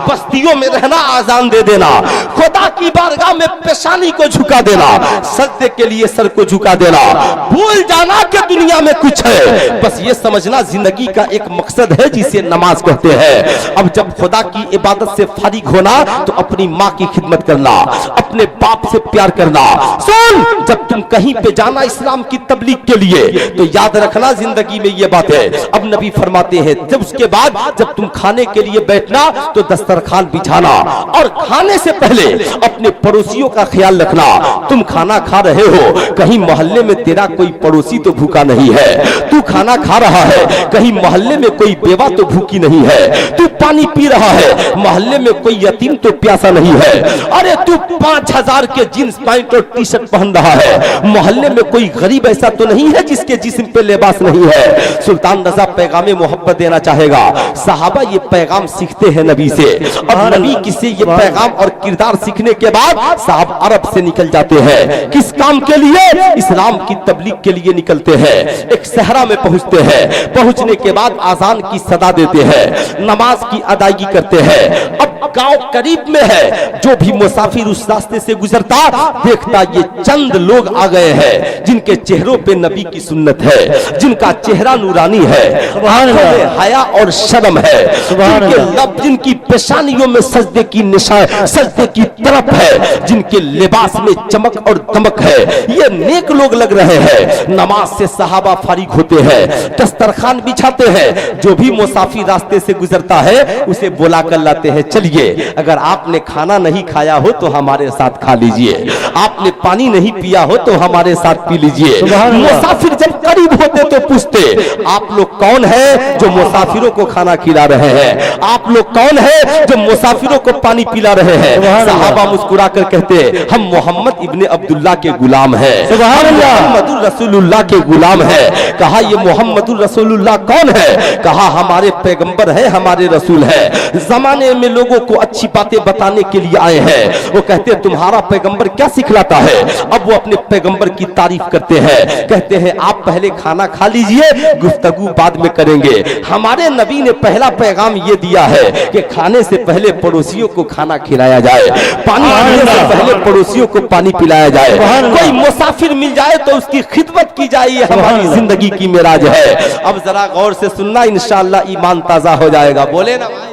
बस्तियों में रहना आजान दे देना, खुदा की बारगाह में पेशानी को झुका देना, सजदे के लिए सर को झुका देना, भूल जाना कि दुनिया में कुछ है, बस ये समझना जिंदगी का एक मकसद है जिसे नमाज कहते हैं। अब जब खुदा की इबादत से फारिग होना तो अपनी माँ की खिदमत करना, अपने बाप से प्यार करना। सुन, जब तुम कहीं पे जाना इस्लाम की तबलीग के लिए तो याद रखना जिंदगी में ये बात है। अब नबी फरमाते हैं, जब उसके बाद जब तुम खाने के लिए बैठना तो दस्तरखान बिछाना और खाने से पहले अपने पड़ोसियों का ख्याल रखना। तुम खाना खा रहे हो, कहीं मोहल्ले में तेरा कोई पड़ोसी तो भूखा नहीं है। तू खाना खा रहा है, कहीं मोहल्ले में कोई बेवा तो भूखी नहीं है। तू पानी पी रहा है, मोहल्ले में कोई यतीम तो प्यासा नहीं है। अरे तू 5000 के जींस पैंट और टी शर्ट पहन रहा है, मोहल्ले में कोई गरीब ऐसा तो नहीं है जिसके जिस्म पे लिबास नहीं है। सुल्तान रजा पैगामे मोहब्बत देना चाहेगा। सहाबा ये पैगाम सीखते हैं नबी से और नबी किसे ये पैगाम और किरदार सीखने के बाद साहब अरब से निकल जाते हैं। किस काम के लिए? इस्लाम की तबलीग के लिए निकलते हैं। एक सहरा में पहुंचते हैं, पहुंचने के बाद आजान की सदा देते हैं, नमाज की अदायगी करते हैं। अब गांव करीब में है, जो भी मुसाफिर उस रास्ते से गुजरता देखता ये चंद लोग आ गए हैं जिनके चेहरों पे नबी की सुन्नत है, जिनका चेहरा नूरानी है, आंखों में हया और शर्म है, जिनके लब, जिनकी पेशानियों में सजदे की निशान, सजदे की तरफ है, जिनके लिबास में चमक और दमक है। ये नेक लोग लग रहे हैं। नमाज से सहाबा फारिग होते हैं, दस्तरखान बिछाते हैं। जो भी मुसाफिर रास्ते से गुजरता है उसे बुला कर लाते हैं, चलिए अगर आपने खाना नहीं खाया हो तो हमारे साथ खा लीजिए, आपने पानी नहीं पिया हो तो हमारे साथ पी लीजिए। मुसाफिर जब करीब होते तो पूछते, आप लोग कौन है जो मुसाफिरों को खाना खिला रहे हैं? आप लोग कौन है जो मुसाफिरों को पानी पिला रहे हैं? सहाबा मुस्कुरा कर कहते, हम मोहम्मद इब्ने अब्दुल्लाह के गुलाम हैं, मोहम्मदुर रसूलुल्लाह के गुलाम हैं। कहा ये मोहम्मदुर रसूलुल्लाह कौन है? कहा हमारे पैगंबर है, हमारे रसूल है, जमाने में लोगों को अच्छी बातें बताने के लिए आए हैं। वो कहते तुम्हारा पैगंबर क्या सिखलाता है? अब वो अपने पैगंबर की तारीफ करते हैं, कहते हैं आप पहले खाना खा लीजिए, गुफ्तगू बाद में करेंगे। हमारे नबी ने पहला पैगाम ये दिया है कि खाने से पहले पड़ोसियों को खाना खिलाया जाए, पानी पीने से पहले पड़ोसियों को पानी पिलाया जाए, कोई मुसाफिर मिल जाए तो उसकी खिदमत की जाए। ये हमारी जिंदगी की मेराज है। अब जरा गौर से सुनना, इंशाअल्लाह ईमान ताजा हो जाएगा। बोले ना भाई,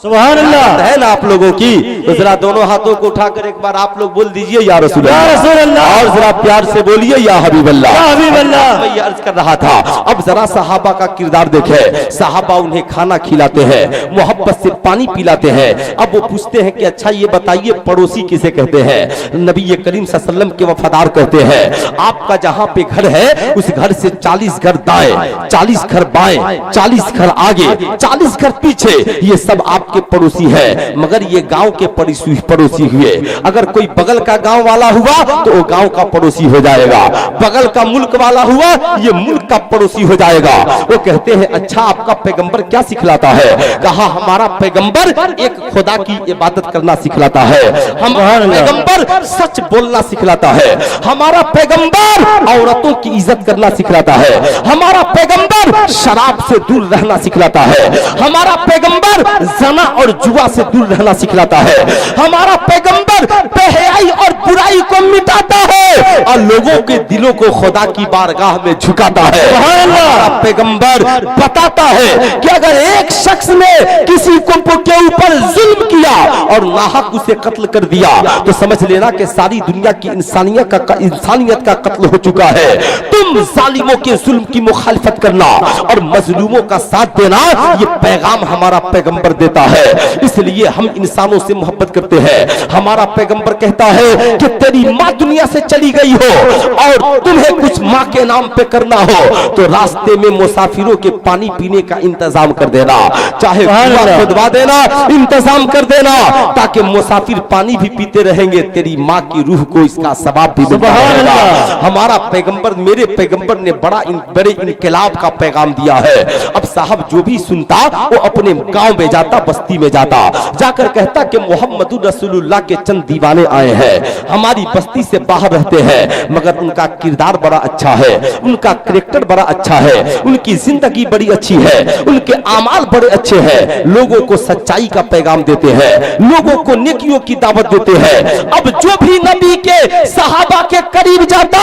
सुभान अल्लाह है ना आप लोगों की? तो जरा दोनों हाथों को उठाकर एक बार आप लोग बोल दीजिए या रसूल अल्लाह, और जरा प्यार से बोलिए या हबीब अल्लाह। मैं ये अर्ज कर रहा था, अब जरा सहाबा का किरदार देखे। सहाबा उन्हें खाना खिलाते हैं, मोहब्बत से पानी पिलाते हैं। अब वो पूछते हैं कि अच्छा ये बताइए पड़ोसी किसे कहते हैं? नबी करीम सल्लल्लाहु अलैहि वसल्लम के वफादार कहते हैं आपका जहां पे घर है उस घर से 40 घर दाएं, 40 घर बाएं, 40 घर आगे, 40 घर पीछे, ये सब आप के पड़ोसी है। मगर ये गांव के पड़ोसी हुए। अगर कोई बगल का गांव वाला हुआ तो वो गांव का पड़ोसी हो जाएगा, बगल का मुल्क वाला हुआ ये मुल्क का पड़ोसी हो जाएगा। वो कहते हैं अच्छा आपका पैगंबर क्या सिखलाता है? कहा हमारा पैगंबर एक खुदा की इबादत करना सिखलाता है, हमारा पैगंबर सच बोलना सिखलाता है, हमारा पैगंबर औरतों की इज्जत करना सिखलाता है, हमारा पैगंबर शराब से दूर रहना सिखलाता है, हमारा पैगंबर जना और जुआ से दूर रहना सिखलाता है, हमारा पैगंबर बेहयाई और बुराई को मिटाता है और लोगों के दिलों को खुदा की बारगाह में झुकाता है। हमारा पैगंबर बताता है कि अगर एक शख्स ने किसी को के ऊपर जुल्म किया और नाहक उसे कत्ल कर दिया तो समझ लेना कि सारी दुनिया की इंसानियत का कत्ल हो चुका है। तुम जालिमों के जुल्म की मुखालिफत करना और मजलूमों का साथ देना, ये पैगाम हमारा पैगंबर देता है। इसलिए हम इंसानों से मोहब्बत करते हैं। हमारा पैगंबर कहता है कि तेरी माँ दुनिया से चली गई हो और तुम्हें कुछ माँ के नाम पे करना हो तो रास्ते में मुसाफिरों के पानी पीने का इंतजाम कर देना, चाहे कुआं खुदवा देना, इंतजाम कर देना ताकि मुसाफिर पानी भी पीते रहेंगे, तेरी माँ की रूह को इसका सवाब भी मिलता रहेगा। हमारा पैगंबर, मेरे पैगंबर ने बड़े इनकलाब का पैगाम दिया है। अब साहब जो भी सुनता वो अपने गांव में जाता, बस्ती में जाता, जाकर कहता कि मोहम्मदुर रसूलुल्लाह के चंद दीवाने आए हैं, हमारी बस्ती से बाहर रहते हैं मगर उनका किरदार बड़ा अच्छा है, उनका कैरेक्टर बड़ा अच्छा है, उनकी जिंदगी बड़ी अच्छी है, उनके आमाल बड़े अच्छे हैं, लोगों को सच्चाई का पैगाम देते हैं, लोगों को नेकियों की दावत देते हैं। अब जो भी नबी के सहाबा के करीब जाता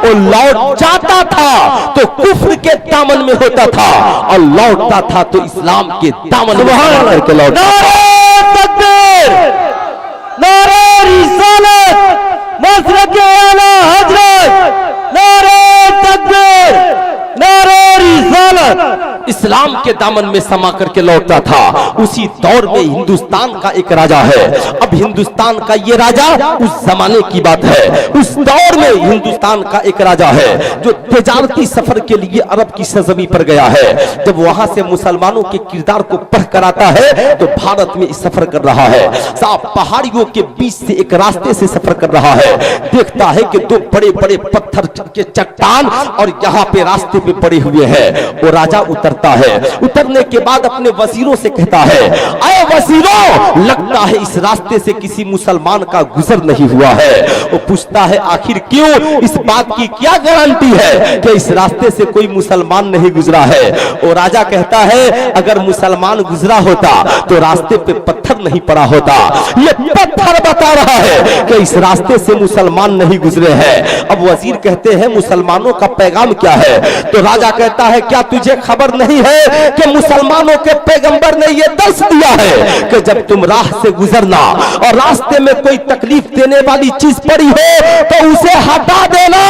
वो लौट जाता था तो कुफ्र के दामन में होता था और लौटता था तो इस्लाम के दामन में करके लौटता था। नारे रिसालत, मसलक आला हजरत, नारे तकबीर, नारे रिसालत, इस्लाम के दामन में समा करके लौटता था। उसी दौर में हिंदुस्तान का एक राजा है। अब हिंदुस्तान का ये राजा उस जमाने की बात है, उस दौर में हिंदुस्तान का एक राजा है जो तिजारती सफर के लिए अरब की सरजमी पर गया है। जब वहां से मुसलमानों के किरदार को पढ़ कर आता है तो भारत में इस सफर कर रहा है, साफ पहाड़ियों के बीच से एक रास्ते से सफर कर रहा है। देखता है कि दो बड़े बड़े पत्थर के चट्टान और यहाँ पे रास्ते पे पड़े हुए हैं। वो राजा उतर उतरता है। उतरने के बाद अपने वजीरों से कहता है, अरे वजीरों, लगता है इस रास्ते से किसी मुसलमान का गुजर नहीं हुआ है। वो पूछता है, आखिर क्यों? इस बात की क्या गारंटी है कि इस रास्ते से कोई मुसलमान नहीं गुजरा है? वो राजा कहता है, अगर मुसलमान गुजरा होता तो रास्ते पे पत्थर नहीं पड़ा होता। ये पत्थर बता रहा है कि इस रास्ते से मुसलमान नहीं गुजरे हैं। अब वजीर कहते हैं, मुसलमानों का पैगाम क्या है? तो राजा कहता है, क्या तुझे खबर नहीं है कि मुसलमानों के पैगंबर ने यह दर्श दिया है कि जब तुम राह से गुजरना और रास्ते में कोई तकलीफ देने वाली चीज पड़ी हो तो उसे हटा देना,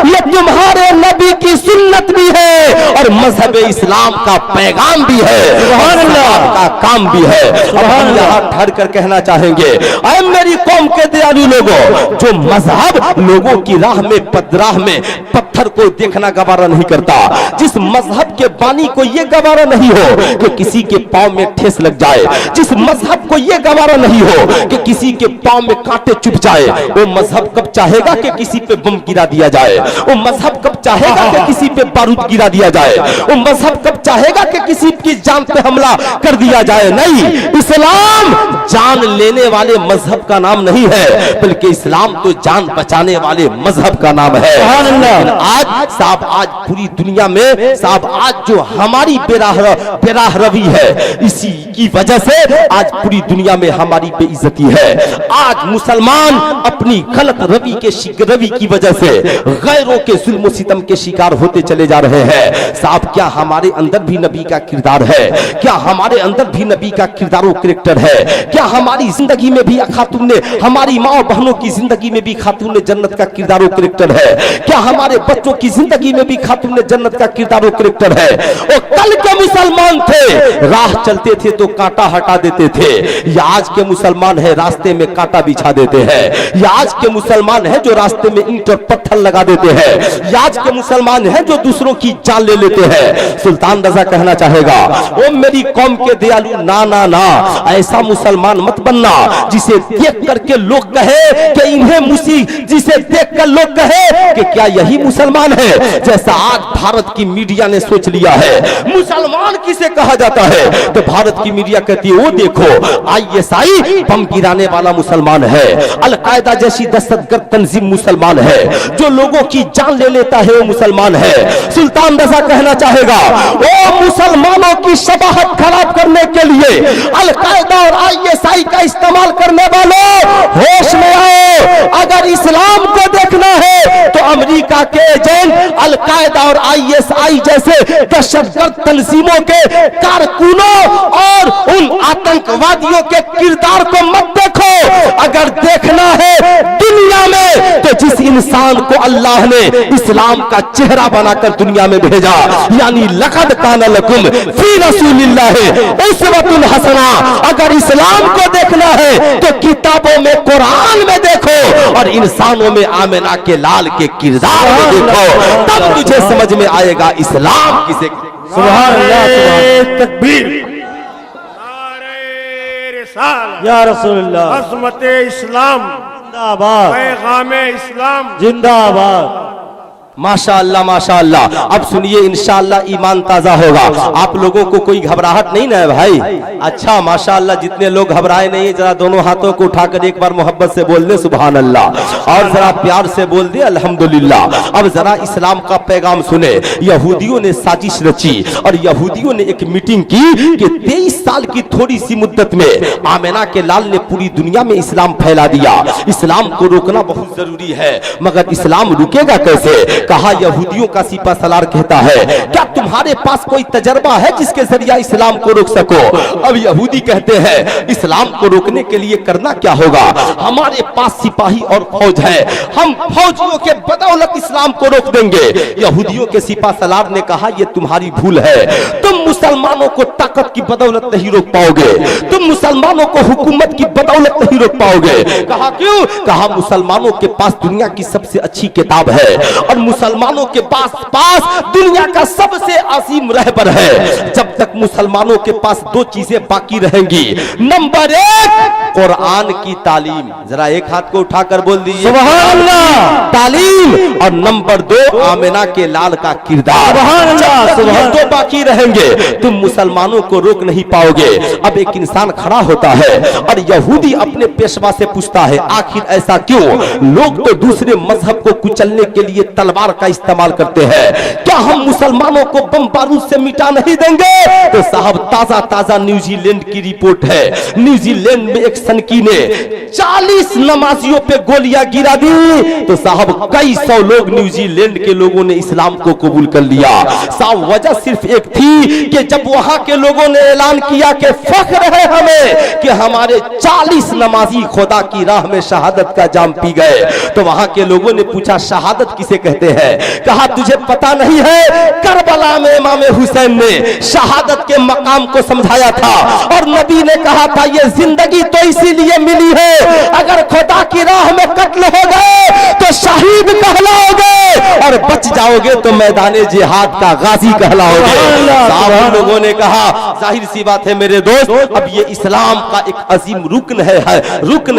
ये तुम्हारे नबी की सुन्नत भी है और मजहब इस्लाम का पैगाम भी है, का काम भी है। अब हम यहाँ ठहर कर कहना चाहेंगे, अरे मेरी कौम के दयालु लोगों, जो मजहब लोगों की राह में पत्थर को देखना गवारा नहीं करता, जिस मजहब के बानी को यह गवारा नहीं हो कि किसी के पांव में ठेस लग जाए, जिस मजहब को यह गवारा नहीं हो कि किसी के पांव में कांटे चुभ जाए, वो मजहब कब चाहेगा कि किसी पे बम गिरा दिया जाए? वो मजहब कब चाहेगा कि किसी पे बारूद गिरा दिया जाए? वो मजहब कब चाहेगा कि किसी की जान पे हमला कर दिया जाए? नहीं, इस्लाम जान लेने वाले मजहब का नाम नहीं है, बल्कि इस्लाम तो जान बचाने वाले मजहब का नाम है। आज साहब, आज पूरी दुनिया में साहब, आज जो हमारी बेराह रवि है, इसी की वजह से आज पूरी दुनिया में हमारी बेइज्जती है। आज मुसलमान अपनी गलत रवि की वजह से गैरों के जुल्म सितम के शिकार होते चले जा रहे हैं। साहब, क्या हमारे अंदर भी नबी का किरदार है? क्या हमारे अंदर भी नबी का किरदार और कैरेक्टर है? क्या हमारी जिंदगी में भी खातून ने, हमारी माँ बहनों की जिंदगी में भी खातून ने जन्नत का किरदार और कैरेक्टर है? क्या हमारे बच्चों की जिंदगी में भी खातून ने जन्नत का किरदार और कैरेक्टर है? वो कल के मुसलमान थे, राह चलते थे तो कांटा हटा देते थे। या आज के मुसलमान है, रास्ते में कांटा बिछा देते हैं। या आज के मुसलमान है जो रास्ते में ईंट और पत्थर लगा देते हैं। या आज के मुसलमान है जो दूसरों की जान ले लेते हैं। सुल्तान रजा कहना चाहेगा, ओ मेरी कौम के दयालु, ना ना ना, ऐसा मुसलमान मत बनना जिसे देख करके लोग कहे कि इन्हें जिसे देख कर लोग कहे कि क्या यही मुसलमान है, जैसा आज भारत की मीडिया ने सोच लिया है। मुसलमान किसे कहा जाता है? तो भारत की मीडिया कहती है, वो देखो ISI बम गिराने वाला मुसलमान है, अलकायदा जैसी दहशतगर्द तंजीम मुसलमान है, जो लोगों की जान ले लेता है वो मुसलमान है। सुल्तान रजा कहना चाहेगा, वो मुसलमानों की शबाहत खराब करने के लिए अलकायदा और ISI का इस्तेमाल करने वालों, होश में आओ। अगर इस्लाम को देखना है तो अमेरिका के एजेंट, अलकायदा और ISI जैसे दहशतगर्द तंजीमों के कारकुनों और उन आतंकवादियों के किरदार को मत देखो। अगर देखना है दुनिया में तो जिस इंसान को अल्लाह ने इस्लाम का चेहरा बनाकर दुनिया में भेजा, यानी लक़द काना लकुम फी रसूलिल्लाहि उस्वतुन हसना, अगर इस्लाम को देखना है तो किताबों में, कुरान में देखो और इंसानों में आमिना के लाल के किरदार में देखो, तब तुझे समझ में आएगा इस्लाम किसे। सुभान अल्लाह, तकबीर, या रसूलुल्लाह, अज़मते इस्लाम जिंदाबाद, पैगामे इस्लाम जिंदाबाद। माशाअल्लाह माशाअल्लाह। अब सुनिए, इंशाअल्लाह ईमान ताजा होगा। आप लोगों को कोई घबराहट नहीं ना है भाई? अच्छा माशाअल्लाह, जितने लोग घबराए नहीं है, जरा दोनों हाथों को उठाकर एक बार मोहब्बत से बोल दे सुभान अल्लाह, और जरा प्यार से बोल दे अल्हम्दुलिल्लाह। अब जरा इस्लाम का पैगाम सुने। यहूदियों ने साजिश रची और यहूदियों ने एक मीटिंग की कि 23 साल की थोड़ी सी मुद्दत में आमिना के लाल ने पूरी दुनिया में इस्लाम फैला दिया। इस्लाम को रोकना बहुत जरूरी है, मगर इस्लाम रुकेगा कैसे? कहा, यहूदियों का सिपा सलार कहता है, क्या तुम्हारे पास कोई तजर्बा है जिसके जरिए इस्लाम को रोक सको? अब यहूदी कहते हैं, इस्लाम को रोकने के लिए करना क्या होगा? हमारे पास सिपाही और फौज है, हम फौजियों के बदौलत इस्लाम को रोक देंगे। यहूदियों के सिपा सलार ने कहा, यह तुम्हारी भूल है, तुम मुसलमानों को ताकत की बदौलत नहीं रोक पाओगे, तुम मुसलमानों को हुकूमत की बदौलत नहीं रोक पाओगे। कहा, क्यों? कहा, मुसलमानों के पास दुनिया की सबसे अच्छी किताब है और मुसलमानों के पास दुनिया का सबसे अजीम रहबर है। जब तक मुसलमानों के पास दो चीजें बाकी रहेंगी, नंबर 1 कुरान की तालीम, जरा एक हाथ को उठाकर बोल दीजिए सुभान अल्लाह, तालीम, और नंबर 2 आमिना के लाल का किरदार। सुभान अल्लाह, सुभान। दो बाकी रहेंगे तुम मुसलमानों को रोक नहीं पाओगे। अब एक इंसान खड़ा होता है और यहूदी अपने पेशवा से पूछता है, आखिर ऐसा क्यों? लोग तो दूसरे मजहब को कुचलने के लिए तलवार का इस्तेमाल करते हैं, क्या हम मुसलमानों को बम बारूद से मिटा नहीं देंगे? तो साहब ताजा ताजा न्यूजीलैंड की रिपोर्ट है, न्यूजीलैंड में एक सनकी ने 40 नमाजियों पे गोलियां गिरा दी। तो साहब कई सौ लोग न्यूजीलैंड के लोगों ने इस्लाम को कबूल कर लिया। साहब वजह सिर्फ एक थी कि जब वहां के लोगों ने ऐलान किया कि फख्र है हमें कि हमारे 40 नमाजी खुदा की राह में शहादत का जाम पी गए। तो वहां के लोगों ने पूछा, शहादत किसे कहते हैं? कहा तुझे पता नहीं है, करबला में इमाम हुसैन ने शहादत के मकाम को समझाया था और नबी ने कहा था ये जिंदगी तो इसीलिए मिली है, अगर खुदा की राह में कत्ल हो गए तो शहीद कहलाओगे और बच जाओगे तो मैदान जिहाद का गाजी कहलाओगे। साहब लोगों ने कहा, जाहिर सी बात है मेरे दोस्त, अब ये इस्लाम का एक अजीम रुकन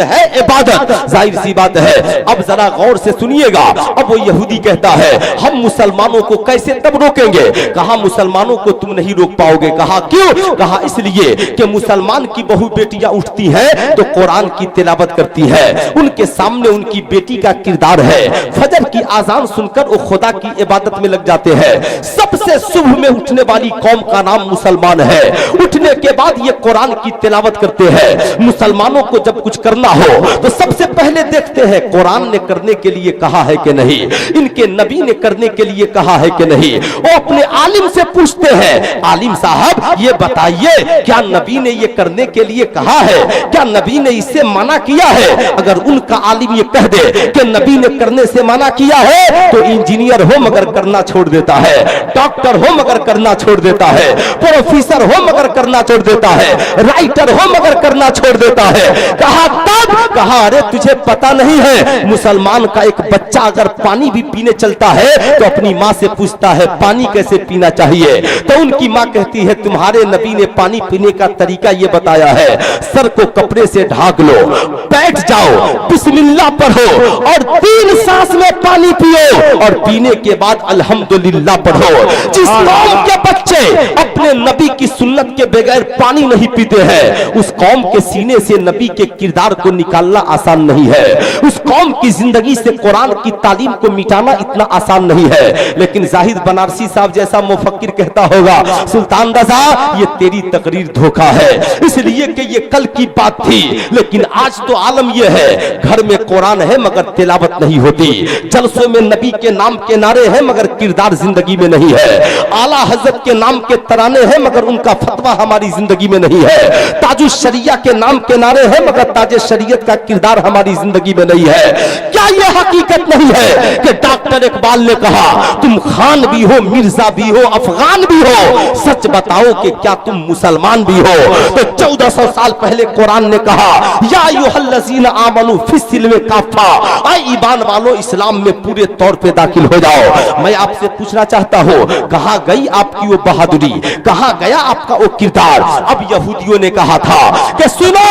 है इबादत, जाहिर सी बात है। अब जरा गौर से सुनिएगा। अब वो यहूदी कहता है, हम मुसलमानों को कैसे तब रोकेंगे? कहा मुसलमानों को तुम नहीं रोक पाओगे। कहा क्यों? कहा इसलिए कि मुसलमान की बहु बेटियां उठती हैं तो कुरान की तिलावत करती है, उनके सामने उनकी बेटी का किरदार है, फजर की आजान सुनकर वो खुदा की इबादत में लग जाते हैं। सबसे सुबह में उठने वाली कौम का नाम मुसलमान है। उठने के बाद ये कुरान की तिलावत करते हैं। मुसलमानों को जब कुछ करना हो तो सबसे पहले देखते हैं कुरान ने करने के लिए कहा है कि नहीं, इनके नबी ने करने के लिए कहा है कि नहीं। वो अपने आलिम से पूछते हैं, आलिम साहब ये बताइए क्या नबी ने ये करने के लिए कहा है, क्या नबी ने इससे मना किया है? अगर उनका आलिम ये कह दे कि नबी ने करने से मना किया है तो इंजीनियर हो मगर करना छोड़ देता है, डॉक्टर हो मगर करना छोड़ देता है, प्रोफेसर हो मगर करना छोड़ देता है, राइटर हो मगर करना छोड़ देता है। कहा तब? कहा अरे तुझे पता नहीं है, मुसलमान का एक बच्चा अगर पानी भी पीने चलता है तो अपनी माँ से पूछता है पानी कैसे पीना चाहिए। तो उनकी माँ कहती है तुम्हारे नबी ने पानी पीने का तरीका ये बताया है, सर को कपड़े से ढाक लो, बैठ जाओ, बिस्मिल्लाह पढ़ो और 3 सांस में पानी पियो और पीने के बाद अल्हम्दुलिल्लाह पढ़ो। जिस कौम के बच्चे अपने नबी की सुन्नत के बगैर पानी नहीं पीते हैं, उस कौम के सीने से नबी के किरदार को निकालना आसान नहीं है। उस कौम की जिंदगी से कुरान की तालीम को मिटाना इतना आसान नहीं है। लेकिन जाहिद बनारसी साहब जैसा मुफक्किर कहता होगा, सुल्तान रजा ये तेरी तकरीर धोखा है, इसलिए कि ये कल की बात थी, लेकिन आज तो आलम ये है घर में कुरान है मगर तिलावत नहीं होती, जलसों में नबी के नाम के नारे हैं मगर किरदार जिंदगी में नहीं है, आला हजरत के नाम के तराने हैं मगर उनका फतवा हमारी जिंदगी में नहीं है, ताजुश शरिया के नाम के नारे हैं मगर ताजे शरीयत का किरदार हमारी जिंदगी में नहीं है। क्या ये हकीकत नहीं है कि डॉक्टर इकबाल ने कहा तुम खान भी हो, मिर्जा भी हो, अफगान भी हो, सच बताओ कि क्या तुम मुसलमान भी हो? तो 1400 साल पहले कुरान ने कहा या अय्युहल्लज़ीना आमनू फिस्सिल्म काफा, ऐ ईमान वालों इस्लाम में पूरे तौर पे दाखिल हो जाओ। मैं आपसे पूछना चाहता हूँ कहाँ गई आपकी वो बहादुरी, कहाँ गया आपका वो किरदार? अब यहूदियों ने कहा था कि सुनो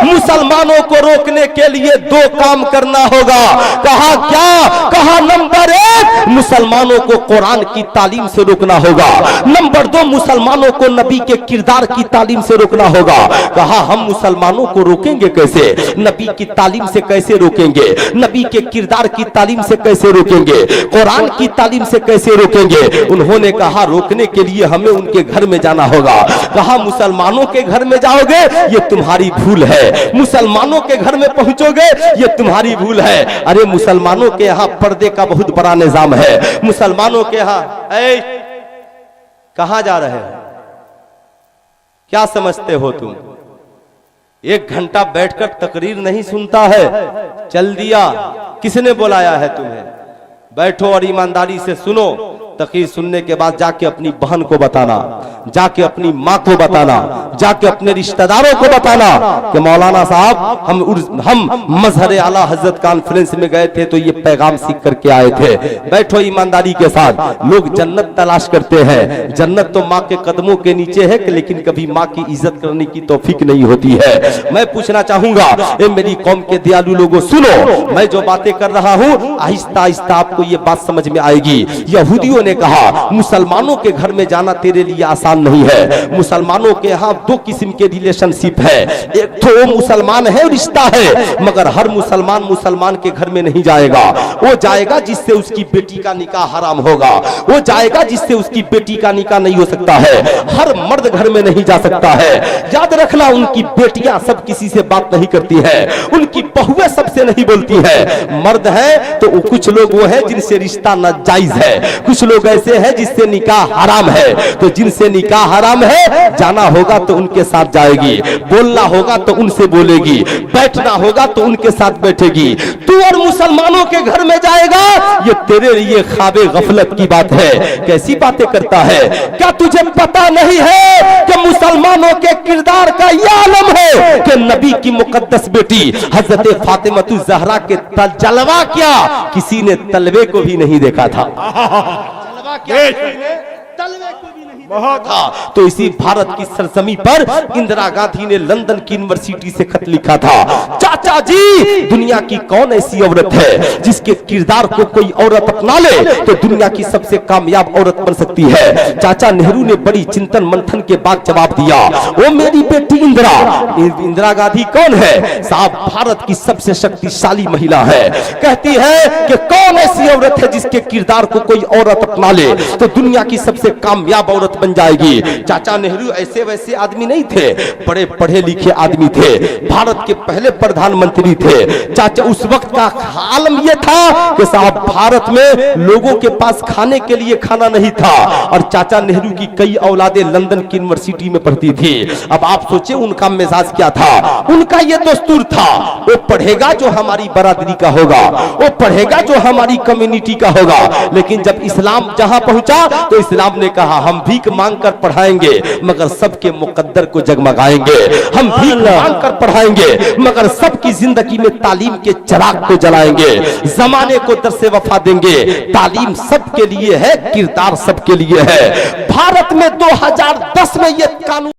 मुसलमानों को रोकने के लिए 2 काम करना होगा। कहा क्या? कहा नंबर 1 मुसलमानों को कुरान की तालीम से रोकना होगा, नंबर 2 मुसलमानों को नबी के किरदार की तालीम से रोकना होगा। कहा हम मुसलमानों को रोकेंगे कैसे? नबी की तालीम से कैसे रोकेंगे? नबी के किरदार की तालीम से कैसे रोकेंगे? कुरान की तालीम से कैसे रोकेंगे? उन्होंने कहा रोकने के लिए हमें उनके घर में जाना होगा। कहा मुसलमानों के घर में जाओगे ये तुम्हारी भूल है, मुसलमानों के घर में पहुंचोगे ये तुम्हारी भूल है। अरे मुसलमानों के यहाँ पर्दे का बहुत बड़ा निजाम है, मुसलमानों के यहाँ कहां जा रहे हो? क्या समझते हो तुम? 1 घंटा बैठकर तकरीर नहीं सुनता है, चल दिया, किसने बुलाया है तुम्हें? बैठो और ईमानदारी से सुनो। तकरीर सुनने के बाद जाके अपनी बहन को बताना, जाके अपनी माँ को बताना, जाके अपने रिश्तेदारों को बताना कि मौलाना साहब हम मजहर आला हजरत कॉन्फ्रेंस में गए थे तो ये पैगाम सीख करके आए थे। बैठो ईमानदारी के साथ। लोग जन्नत तलाश करते हैं, जन्नत तो माँ के कदमों के नीचे है, लेकिन कभी माँ की इज्जत करने की तौफीक नहीं होती है। मैं पूछना चाहूंगा ए मेरी कौम के दयालु लोगों सुनो, मैं जो बातें कर रहा हूँ आहिस्ता आहिस्ता आपको ये बात समझ में आएगी। यहूदियों ने कहा मुसलमानों के घर में जाना तेरे लिए आसान नहीं है। मुसलमानों के यहाँ दो किस्म के रिलेशनशिप है, एक तो वो मुसलमान है रिश्ता है, मगर हर मुसलमान मुसलमान के घर में नहीं जाएगा। वो जाएगा जिससे उसकी बेटी का निकाह हराम होगा, वो जाएगा जिससे उसकी बेटी का निकाह नहीं हो सकता है। हर मर्द घर में नहीं जा सकता है। याद रखना, उनकी बेटियां सब किसी से बात नहीं करती है, उनकी बहुएं सबसे नहीं बोलती है। मर्द है तो कुछ लोग वो है जिनसे रिश्ता नाजायज है, कुछ लोग ऐसे हैं जिससे निकाह हराम है। तो जिनसे निकाह हराम है, जाना होगा तो उनके साथ जाएगी, बोलना होगा तो उनसे बोलेगी, बैठना होगा तो उनके साथ बैठेगी। तू और मुसलमानों के घर में जाएगा, ये तेरे लिए ख्वाबे गफलत की बात है। कैसी बातें करता है? क्या तुझे पता नहीं है कि मुसलमानों के किरदार का यह आलम है कि नबी की मुकद्दस बेटी हजरत फातिमा ज़हरा के जलवा क्या किसी ने तलवे को भी नहीं देखा था। जलवा क्या तलवे को भी नहीं देखा था। तो इसी भारत की सरजमी पर इंदिरा गांधी ने लंदन की यूनिवर्सिटी से खत लिखा था, चाचा जी दुनिया की कौन ऐसी औरत है जिसके किरदार को कोई औरत अपना ले तो दुनिया की सबसे कामयाब औरत बन सकती है। चाचा नेहरू ने बड़ी चिंतन मंथन के बाद जवाब दिया, वो मेरी बेटी इंदिरा। इंदिरा गांधी कौन है साहब? भारत की सबसे शक्तिशाली महिला है। कहती है कि कौन ऐसी औरत है जिसके किरदार को कोई औरत अपना ले तो दुनिया की सबसे कामयाब औरत बन जाएगी। चाचा नेहरू ऐसे वैसे आदमी नहीं थे, बड़े पढ़े लिखे आदमी थे, भारत के पहले प्रधानमंत्री थे। चाचा उस वक्त का आलम यह था कि साहब भारत में लोगों के पास खाने के लिए खाना नहीं था और चाचा नेहरू की कई औलादे लंदन की यूनिवर्सिटी में पढ़ती थी। अब आप सोचे उनका मिजाज क्या था? उनका यह दस्तूर था, वो पढ़ेगा जो हमारी बरादरी का होगा, वो पढ़ेगा जो हमारी कम्युनिटी का होगा। लेकिन जब इस्लाम जहां पहुंचा तो इस्लाम ने कहा हम भीख मांग कर पढ़ाएंगे मगर सबके मुकद्दर को जगमगाएंगे, हम भीख मांग कर पढ़ाएंगे मगर सबकी जिंदगी में तालीम के चिराग को जलाएंगे, जमाने को दर्से वफा देंगे। तालीम सबके लिए है, किरदार सबके लिए है। भारत में 2010 में यह कानून